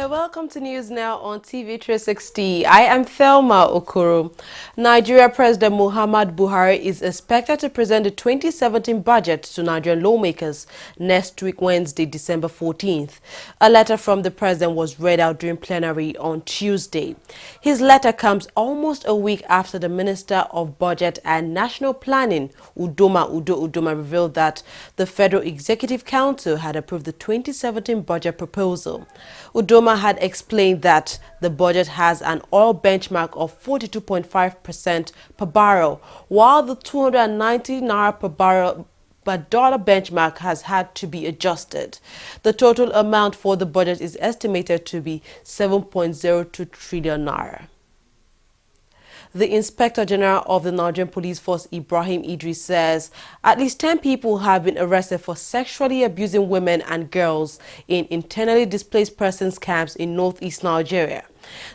Welcome to News Now on TV360. I am Thelma Okoro. Nigeria President Muhammad Buhari is expected to present the 2017 budget to Nigerian lawmakers next week, Wednesday, December 14th. A letter from the president was read out during plenary on Tuesday. His letter comes almost a week after the Minister of Budget and National Planning, Udoma, revealed that the Federal Executive Council had approved the 2017 budget proposal. Udoma had explained that the budget has an oil benchmark of 42.5% per barrel, while the 290 naira per barrel but dollar benchmark has had to be adjusted. The total amount for the budget is estimated to be 7.02 trillion naira. The Inspector General of the Nigerian Police Force, Ibrahim Idris, says at least 10 people have been arrested for sexually abusing women and girls in internally displaced persons camps in northeast Nigeria.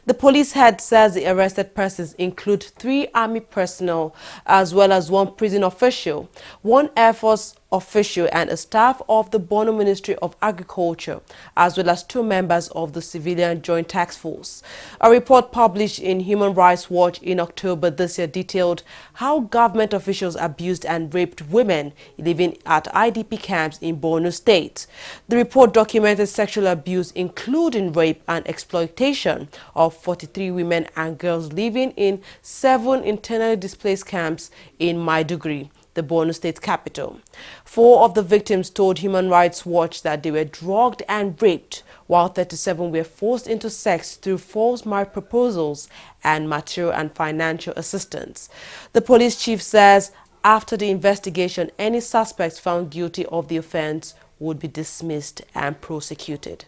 The police head says the arrested persons include 3 army personnel as well as 1 prison official, 1 Air Force official and a staff of the Borno Ministry of Agriculture, as well as 2 members of the Civilian Joint Task Force. A report published in Human Rights Watch in October this year detailed how government officials abused and raped women living at IDP camps in Borno State. The report documented sexual abuse, including rape and exploitation, of 43 women and girls living in 7 internally displaced camps in Maiduguri, the Borno State capital. 4 of the victims told Human Rights Watch that they were drugged and raped, while 37 were forced into sex through false marriage proposals and material and financial assistance. The police chief says after the investigation, any suspects found guilty of the offense would be dismissed and prosecuted.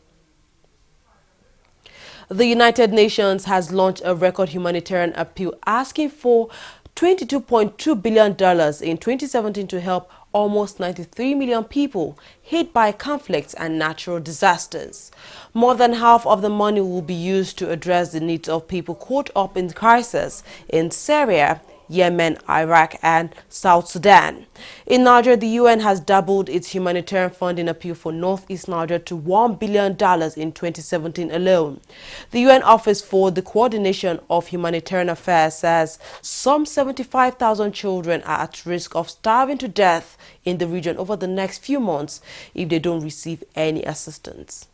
The United Nations has launched a record humanitarian appeal asking for $22.2 billion in 2017 to help almost 93 million people hit by conflicts and natural disasters. More than half of the money will be used to address the needs of people caught up in crisis in Syria, Yemen, Iraq and South Sudan. In Nigeria, the UN has doubled its humanitarian funding appeal for Northeast Nigeria to $1 billion in 2017 alone. The UN Office for the Coordination of Humanitarian Affairs says some 75,000 children are at risk of starving to death in the region over the next few months if they don't receive any assistance.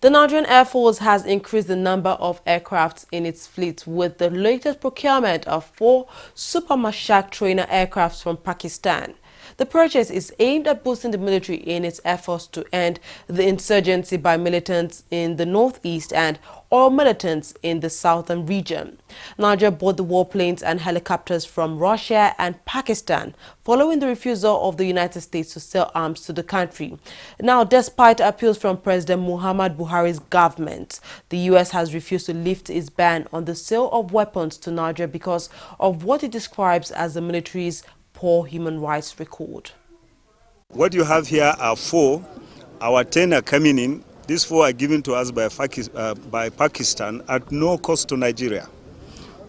The Nigerian Air Force has increased the number of aircrafts in its fleet with the latest procurement of 4 Super Mashak trainer aircrafts from Pakistan. The purchase is aimed at boosting the military in its efforts to end the insurgency by militants in the northeast and oil militants in the southern region. Nigeria bought the warplanes and helicopters from Russia and Pakistan following the refusal of the United States to sell arms to the country. Now, despite appeals from President Muhammad Buhari's government, the U.S. has refused to lift its ban on the sale of weapons to Nigeria because of what it describes as the military's poor human rights record. What you have here are 4. Our 10 are coming in. These 4 are given to us by Pakistan at no cost to Nigeria.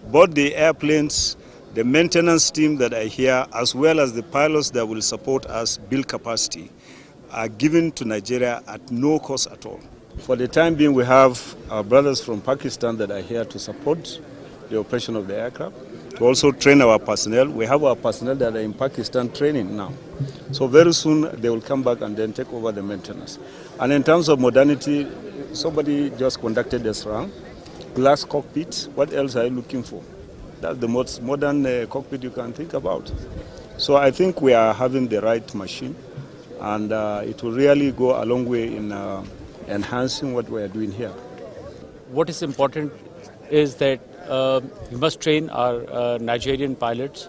Both the airplanes, the maintenance team that are here, as well as the pilots that will support us build capacity, are given to Nigeria at no cost at all. For the time being, we have our brothers from Pakistan that are here to support the operation of the aircraft, to also train our personnel. We have our personnel that are in Pakistan training now. So very soon they will come back and then take over the maintenance. And in terms of modernity, somebody just conducted us around. Glass cockpit, what else are you looking for? That's the most modern cockpit you can think about. So I think we are having the right machine, and it will really go a long way in enhancing what we are doing here. What is important is that we must train our Nigerian pilots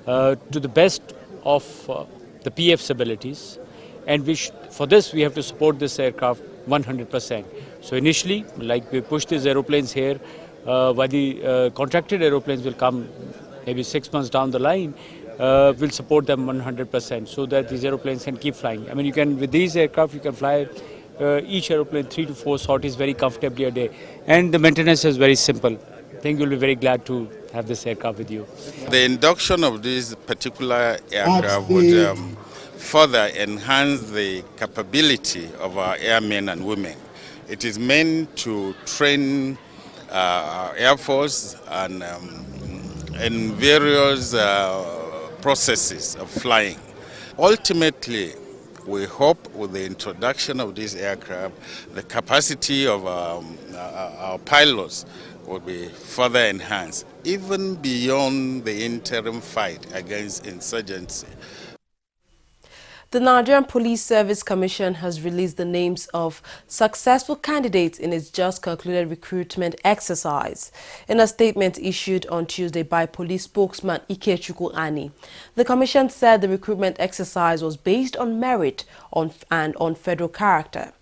to the best of the PF's abilities, and for this we have to support this aircraft 100%. So initially, like we push these aeroplanes here, while the contracted aeroplanes will come maybe 6 months down the line, we'll support them 100% so that these aeroplanes can keep flying. I mean, with these aircraft you can fly each aeroplane 3 to 4 sorties very comfortably a day, and the maintenance is very simple. I think you'll be very glad to have this aircraft with you. The induction of this particular aircraft would further enhance the capability of our airmen and women It is meant to train our Air Force and in various processes of flying. Ultimately, we hope with the introduction of this aircraft, the capacity of our pilots will be further enhanced, even beyond the interim fight against insurgency. The Nigerian Police Service Commission has released the names of successful candidates in its just concluded recruitment exercise. In a statement issued on Tuesday by police spokesman Ikechukwu Ani, the commission said the recruitment exercise was based on merit and on federal character.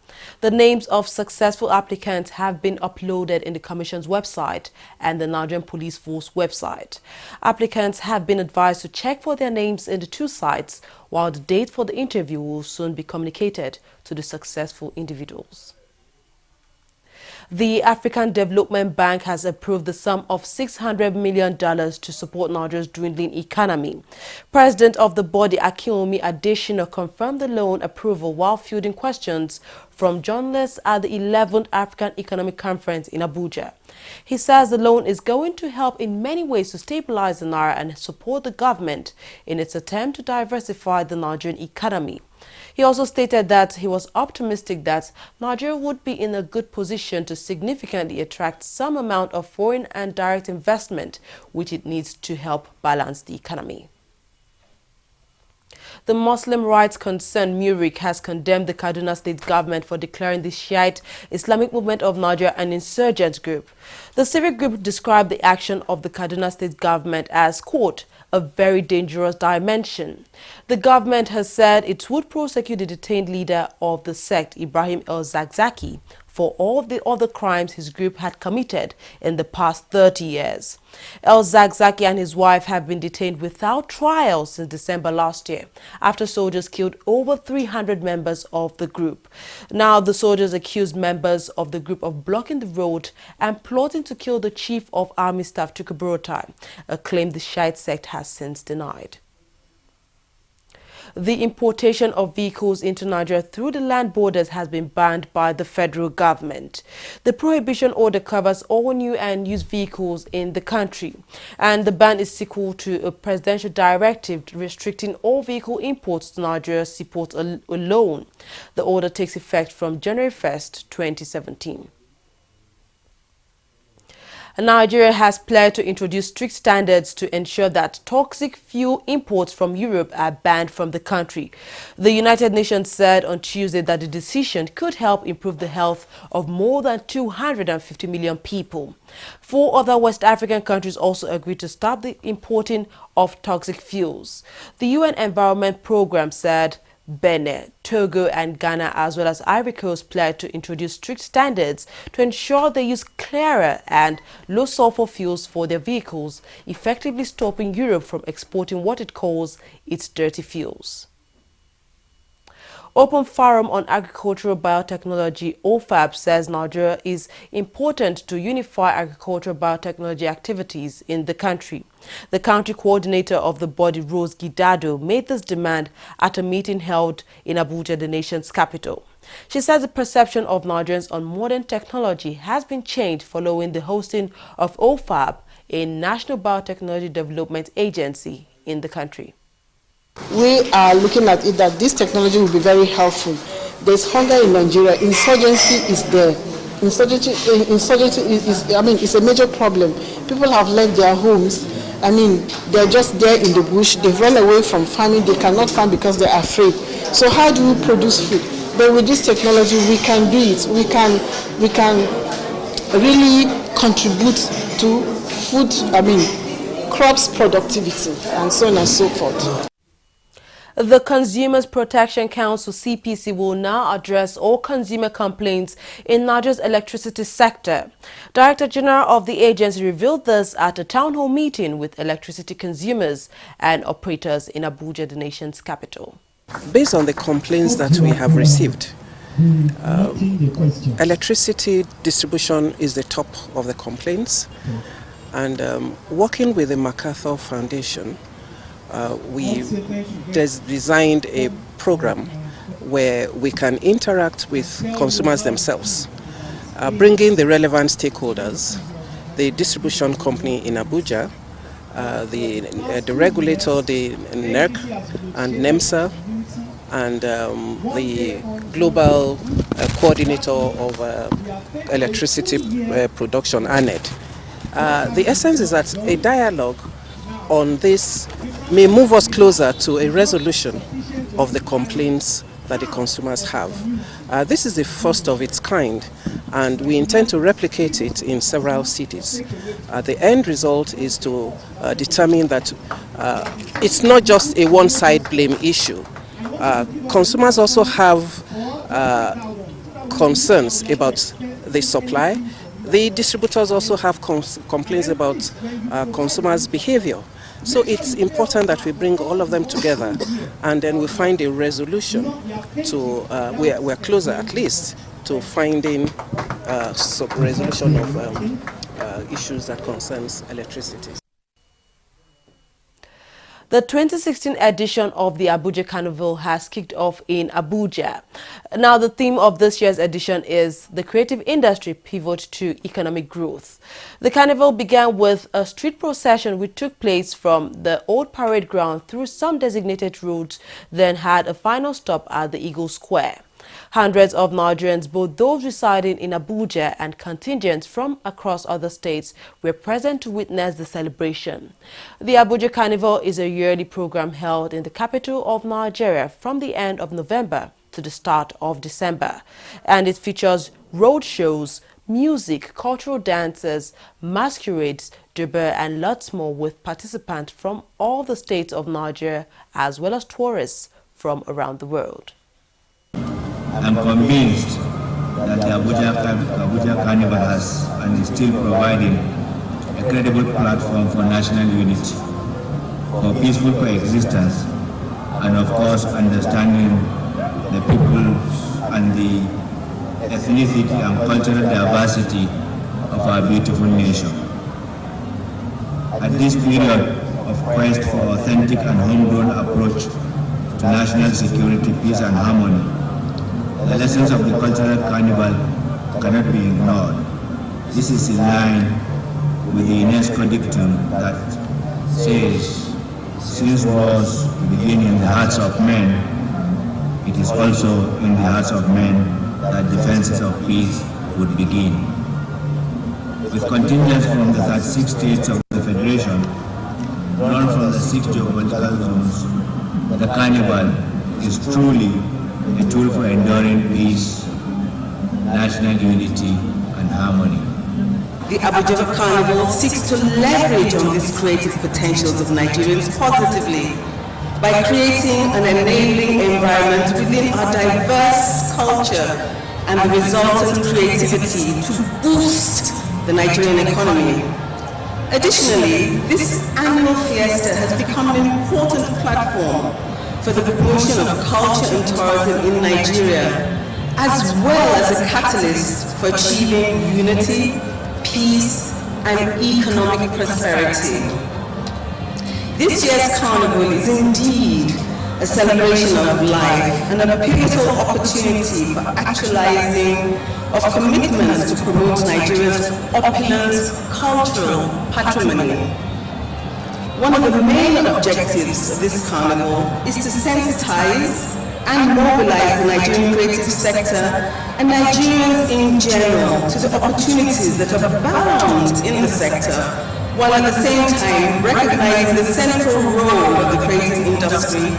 The names of successful applicants have been uploaded in the Commission's website and the Nigerian Police Force website. Applicants have been advised to check for their names in the two sites, while the date for the interview will soon be communicated to the successful individuals. The African Development Bank has approved the sum of $600 million to support Nigeria's dwindling economy. President of the body, Akinwumi Adesina, confirmed the loan approval while fielding questions from journalists at the 11th African Economic Conference in Abuja. He says the loan is going to help in many ways to stabilize the Naira and support the government in its attempt to diversify the Nigerian economy. He also stated that he was optimistic that Nigeria would be in a good position to significantly attract some amount of foreign and direct investment, which it needs to help balance the economy. The Muslim rights concern MURIC has condemned the Kaduna State government for declaring the Shiite Islamic Movement of Nigeria an insurgent group. The civic group described the action of the Kaduna State government as, quote, a very dangerous dimension. The government has said it would prosecute the detained leader of the sect, Ibrahim El-Zakzaki, for all the other crimes his group had committed in the past 30 years. El-Zakzaki and his wife have been detained without trial since December last year, after soldiers killed over 300 members of the group. Now, the soldiers accused members of the group of blocking the road and plotting to kill the chief of army staff, Tukur, a claim the Shiite sect has since denied. The importation of vehicles into Nigeria through the land borders has been banned by the federal government. The prohibition order covers all new and used vehicles in the country, and the ban is sequel to a presidential directive restricting all vehicle imports to Nigeria seaports alone. The order takes effect from January 1st, 2017. Nigeria has pledged to introduce strict standards to ensure that toxic fuel imports from Europe are banned from the country. The United Nations said on Tuesday that the decision could help improve the health of more than 250 million people. 4 other West African countries also agreed to stop the importing of toxic fuels. The UN Environment Programme said Benin, Togo and Ghana, as well as Ivory Coast, pledged to introduce strict standards to ensure they use clearer and low-sulfur fuels for their vehicles, effectively stopping Europe from exporting what it calls its dirty fuels. Open Forum on Agricultural Biotechnology, OFAB, says Nigeria is important to unify agricultural biotechnology activities in the country. The country coordinator of the body, Rose Gidado, made this demand at a meeting held in Abuja, the nation's capital. She says the perception of Nigerians on modern technology has been changed following the hosting of OFAB, a National Biotechnology Development Agency in the country. We are looking at it that this technology will be very helpful. There's hunger in Nigeria. Insurgency is there. Insurgency is it's a major problem. People have left their homes. They're just there in the bush. They've run away from farming. They cannot farm because they're afraid. So how do we produce food? But with this technology, we can do it. We can really contribute to food, crops productivity, and so on and so forth. The Consumers Protection Council, CPC, will now address all consumer complaints in Nigeria's electricity sector. Director General of the agency revealed this at a town hall meeting with electricity consumers and operators in Abuja, the nation's capital. Based on the complaints that we have received, electricity distribution is the top of the complaints, and working with the MacArthur Foundation, we designed a program where we can interact with consumers themselves bringing the relevant stakeholders, the distribution company in Abuja, the regulator, the NERC and NEMSA, and the global coordinator of electricity production, ANED. The essence is that a dialogue on this may move us closer to a resolution of the complaints that the consumers have. This is the first of its kind, and we intend to replicate it in several cities. The end result is to determine that it's not just a one-side blame issue. Consumers also have concerns about the supply. The distributors also have complaints about consumers' behavior. So it's important that we bring all of them together and then we find a resolution to, we're closer at least to finding some resolution of issues that concerns electricity. The 2016 edition of the Abuja Carnival has kicked off in Abuja. Now, the theme of this year's edition is the creative industry pivot to economic growth. The carnival began with a street procession which took place from the old parade ground through some designated routes, then had a final stop at the Eagle Square. Hundreds of Nigerians, both those residing in Abuja and contingents from across other states, were present to witness the celebration. The Abuja Carnival is a yearly program held in the capital of Nigeria from the end of November to the start of December, and it features road shows, music, cultural dances, masquerades, durbar, and lots more, with participants from all the states of Nigeria as well as tourists from around the world. I'm convinced that the Abuja Carnival has and is still providing a credible platform for national unity, for peaceful coexistence, and of course understanding the peoples and the ethnicity and cultural diversity of our beautiful nation. At this period of quest for authentic and homegrown approach to national security, peace and harmony, the lessons of the cultural carnival cannot be ignored. This is in line with the UNESCO dictum that says, since wars begin in the hearts of men, it is also in the hearts of men that defenses of peace would begin. With contingents from the 36 states of the Federation, drawn from the 6 geopolitical zones, the carnival is truly a tool for enduring peace, national unity, and harmony. The Abuja Carnival seeks to leverage on these creative potentials of Nigerians positively by creating an enabling environment within our diverse culture and the resultant creativity to boost the Nigerian economy. Additionally, this annual fiesta has become an important platform for the promotion of culture and tourism in Nigeria, as well as a catalyst for achieving unity, peace, and economic prosperity. This year's carnival is indeed a celebration of life and a pivotal opportunity for actualizing of commitments to promote Nigeria's opulent cultural patrimony. One of the main objectives of this carnival is to sensitize and mobilize the Nigerian creative sector and Nigerians in general to the opportunities that abound in the sector, while at the same time recognizing the central role of the creative industry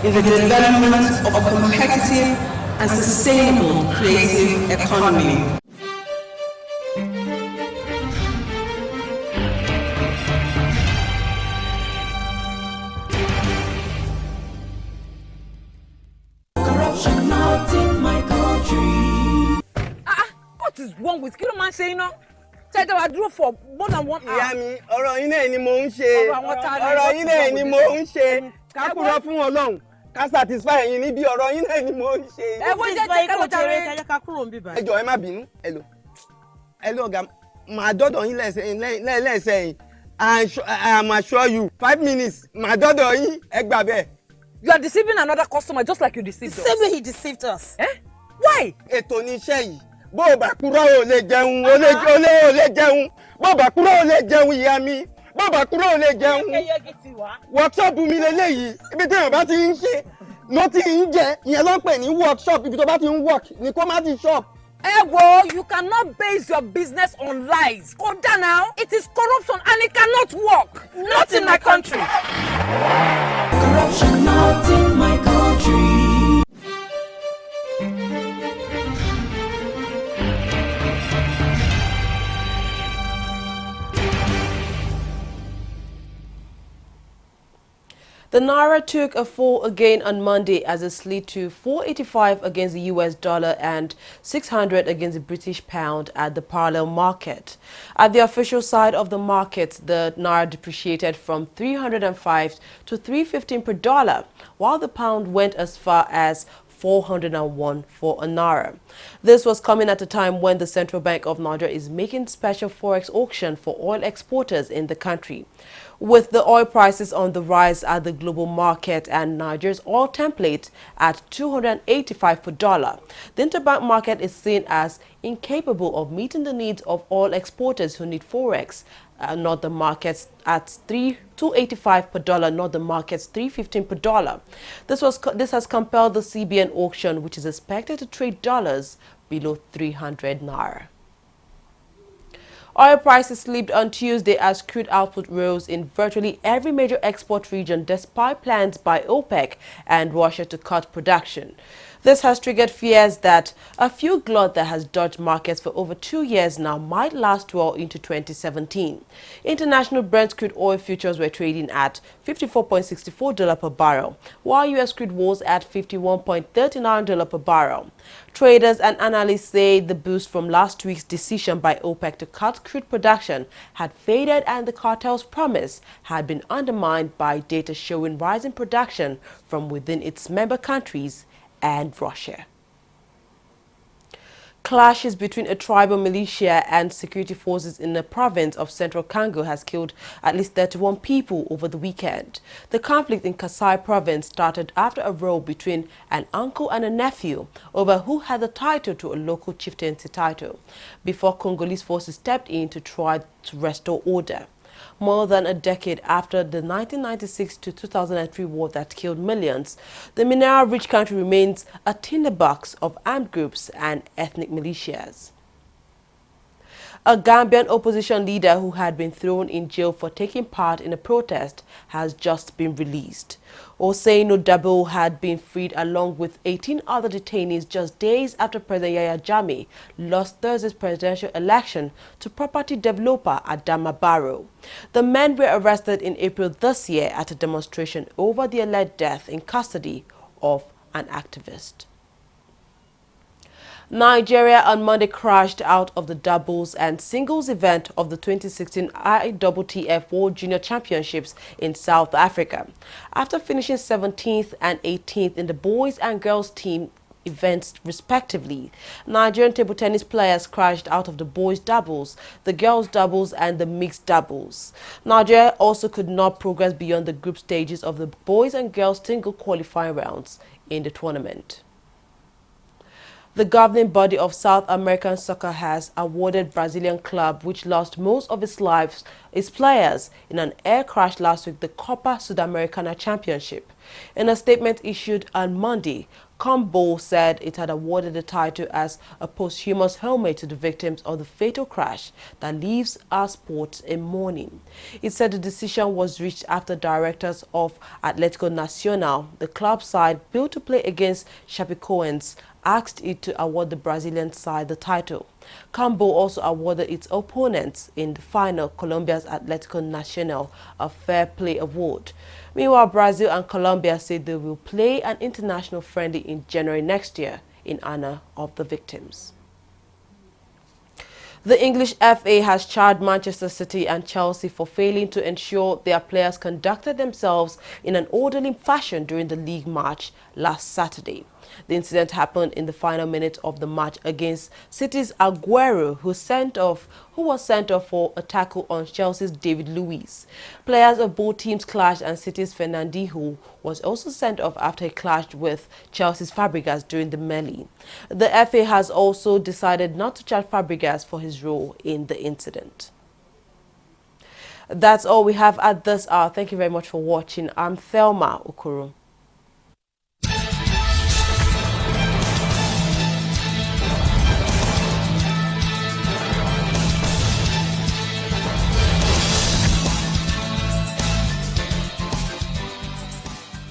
in the development of a competitive and sustainable creative economy. What is wrong with you, man? Saying no. Tell them I drove for more than 1 hour. Yeah, me. Ọ̀rọ̀ yín náà ni mò ń ṣe. Ọ̀rọ̀ yín náà ni mò ń ṣe. Ká kúrò fún Ọlọ́run. Ká satisfy yín níbi ọ̀rọ̀ yín náà ni mò ń ṣe. Ẹ wo jẹ́ ká lọ jàre. Ká kúrò ń bí báyìí. Ẹ jọ̀ọ́ ẹ má bínú. Hello ọ̀gá. Màá dọ́dọ̀ yín lẹ́sẹ̀ yín. I'm assure you 5 minutes. Màá dọ́dọ̀ yín. Ẹ gbà bẹ́ẹ̀. You are deceiving another customer just like you deceived us. The same way he deceived us. Eh? Why? Ètò ni iṣẹ́ yìí. bó o bá kúrò ò lè jẹun ò lè jẹun bó o bá kúrò ò lè jẹun ìyá mi bó o bá kúrò ò lè jẹun workshop mi lélẹ́yìí ibi tí èèyàn bá ti ń ṣe ló ti ń jẹ ìyẹn ló ń pè ní workshop ibi tó bá ti ń work ní kó má ti shop. You cannot base your business on lies. Koda now, it is corruption and it cannot work. Not in my country. Corruption not in my country. The Naira took a fall again on Monday as it slid to 485 against the US dollar and 600 against the British pound at the parallel market. At the official side of the market, the Naira depreciated from 305 to 315 per dollar, while the pound went as far as 401 for a Naira. This was coming at a time when the Central Bank of Nigeria is making special forex auction for oil exporters in the country. With the oil prices on the rise at the global market and Nigeria's oil template at 285 per dollar, the interbank market is seen as incapable of meeting the needs of oil exporters who need forex, not the markets at 285 per dollar, not the market's 315 per dollar. This has compelled the CBN auction, which is expected to trade dollars below 300 Naira. Oil prices slipped on Tuesday as crude output rose in virtually every major export region despite plans by OPEC and Russia to cut production. This has triggered fears that a fuel glut that has dodged markets for over 2 years now might last well into 2017. International Brent crude oil futures were trading at $54.64 per barrel, while U.S. crude was at $51.39 per barrel. Traders and analysts say the boost from last week's decision by OPEC to cut crude production had faded and the cartel's promise had been undermined by data showing rising production from within its member countries and Russia. Clashes between a tribal militia and security forces in the province of Central Congo has killed at least 31 people over the weekend. The conflict in Kasai province started after a row between an uncle and a nephew over who had the title to a local chieftaincy title, before Congolese forces stepped in to try to restore order. More than a decade after the 1996 to 2003 war that killed millions, the mineral-rich country remains a tinderbox of armed groups and ethnic militias. A Gambian opposition leader who had been thrown in jail for taking part in a protest has just been released. Oseino Dabo had been freed along with 18 other detainees just days after President Yahya Jammeh lost Thursday's presidential election to property developer Adama Barrow. The men were arrested in April this year at a demonstration over the alleged death in custody of an activist. Nigeria on Monday crashed out of the doubles and singles event of the 2016 ITTF World Junior Championships in South Africa. After finishing 17th and 18th in the boys and girls team events respectively, Nigerian table tennis players crashed out of the boys doubles, the girls doubles and the mixed doubles. Nigeria also could not progress beyond the group stages of the boys and girls single qualifying rounds in the tournament. The governing body of South American soccer has awarded Brazilian club, which lost most of its players in an air crash last week, the Copa Sudamericana Championship. In a statement issued on Monday, Combo said it had awarded the title as a posthumous homage to the victims of the fatal crash that leaves our sport in mourning. It said the decision was reached after directors of Atlético Nacional, the club side built to play against Chapecoense, asked it to award the Brazilian side the title. Combo also awarded its opponents in the final, Colombia's Atlético Nacional, a fair play award. Meanwhile, Brazil and Colombia said they will play an international friendly in January next year in honor of the victims. The English FA has charged Manchester City and Chelsea for failing to ensure their players conducted themselves in an orderly fashion during the league match last Saturday. The incident happened in the final minute of the match against City's Aguero, who was sent off for a tackle on Chelsea's David Luiz. Players of both teams clashed, and City's Fernandinho was also sent off after he clashed with Chelsea's Fabregas during the melee. The FA has also decided not to charge Fabregas for his role in the incident. That's all we have at this hour. Thank you very much for watching. I'm Thelma Okoro.